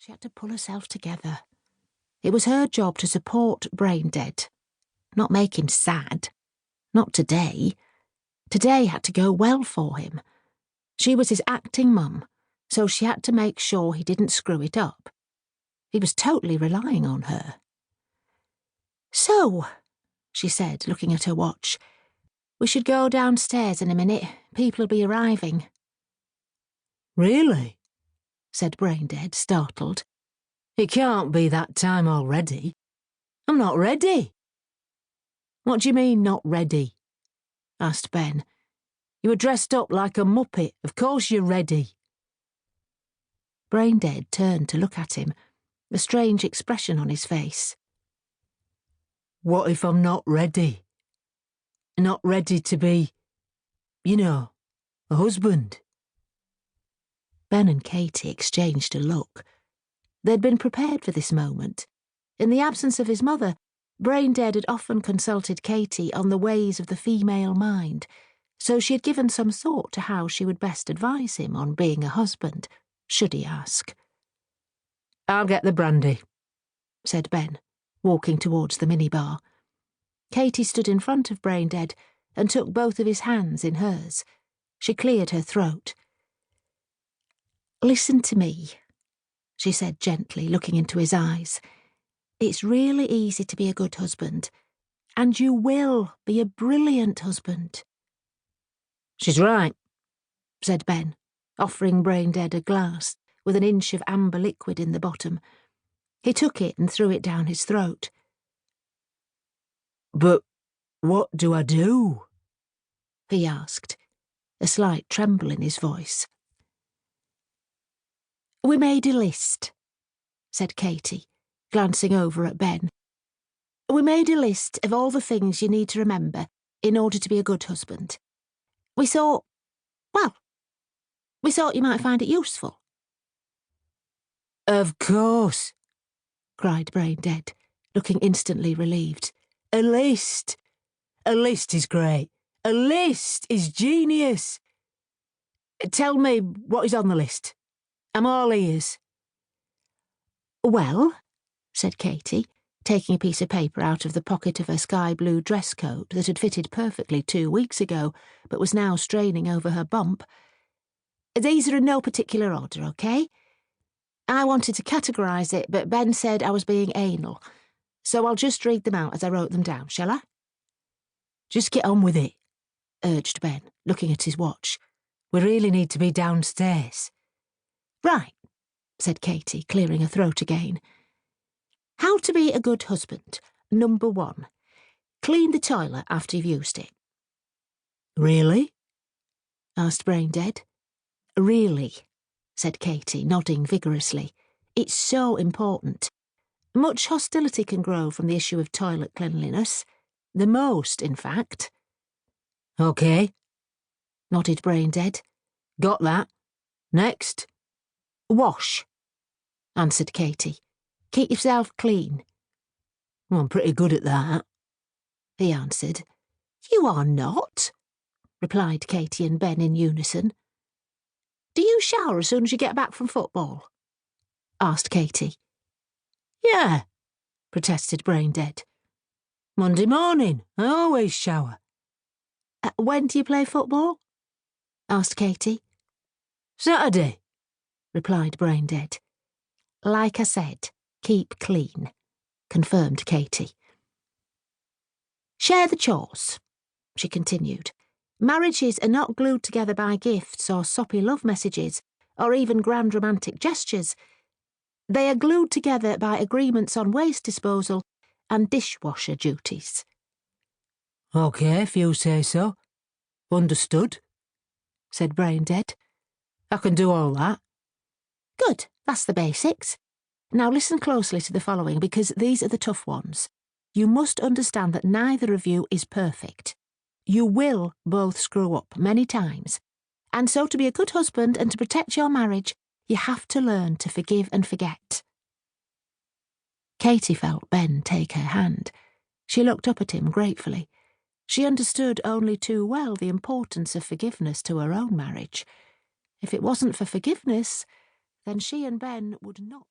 She had to pull herself together. It was her job to support Braindead, not make him sad. Not today. Today had to go well for him. She was his acting mum, so she had to make sure he didn't screw it up. He was totally relying on her. "So," she said, looking at her watch, "we should go downstairs in a minute. People'll be arriving." "Really?" said Braindead, startled. "It can't be that time already. I'm not ready." "What do you mean, not ready?" asked Ben. "You were dressed up like a muppet. Of course you're ready." Braindead turned to look at him, a strange expression on his face. "What if I'm not ready? Not ready to be, a husband?" Ben and Katy exchanged a look. They'd been prepared for this moment. In the absence of his mother, Braindead had often consulted Katy on the ways of the female mind, so she had given some thought to how she would best advise him on being a husband, should he ask. "I'll get the brandy," said Ben, walking towards the minibar. Katy stood in front of Braindead and took both of his hands in hers. She cleared her throat. "Listen to me," she said gently, looking into his eyes. "It's really easy to be a good husband, and you will be a brilliant husband." "She's right," said Ben, offering Braindead a glass with an inch of amber liquid in the bottom. He took it and threw it down his throat. "But what do I do?" he asked, a slight tremble in his voice. "We made a list," said Katy, glancing over at Ben. "We made a list of all the things you need to remember in order to be a good husband. We thought you might find it useful." "Of course," cried Braindead, looking instantly relieved. "A list! A list is great. A list is genius. Tell me what is on the list. I'm all ears." "Well," said Katy, taking a piece of paper out of the pocket of her sky-blue dress coat that had fitted perfectly 2 weeks ago, but was now straining over her bump. "These are in no particular order, OK? I wanted to categorise it, but Ben said I was being anal, so I'll just read them out as I wrote them down, shall I?" "Just get on with it," urged Ben, looking at his watch. "We really need to be downstairs." "Right," said Katy, clearing her throat again. "How to be a good husband. Number 1. Clean the toilet after you've used it." "Really?" asked Braindead. "Really," said Katy, nodding vigorously. "It's so important. Much hostility can grow from the issue of toilet cleanliness. The most, in fact." "OK," nodded Braindead. "Got that. Next." "Wash," answered Katy. "Keep yourself clean." "Well, I'm pretty good at that," he answered. "You are not," replied Katy and Ben in unison. "Do you shower as soon as you get back from football?" asked Katy. "Yeah," protested Braindead. "Monday morning. I always shower." "When do you play football?" asked Katy. "Saturday," replied Braindead. "Like I said, keep clean," confirmed Katy. "Share the chores," she continued. "Marriages are not glued together by gifts or soppy love messages or even grand romantic gestures. They are glued together by agreements on waste disposal and dishwasher duties." "OK, if you say so. Understood," said Braindead. "I can do all that." "Good, that's the basics. Now listen closely to the following, because these are the tough ones. You must understand that neither of you is perfect. You will both screw up many times, and so to be a good husband and to protect your marriage, you have to learn to forgive and forget." Katy felt Ben take her hand. She looked up at him gratefully. She understood only too well the importance of forgiveness to her own marriage. If it wasn't for forgiveness, then she and Ben would not.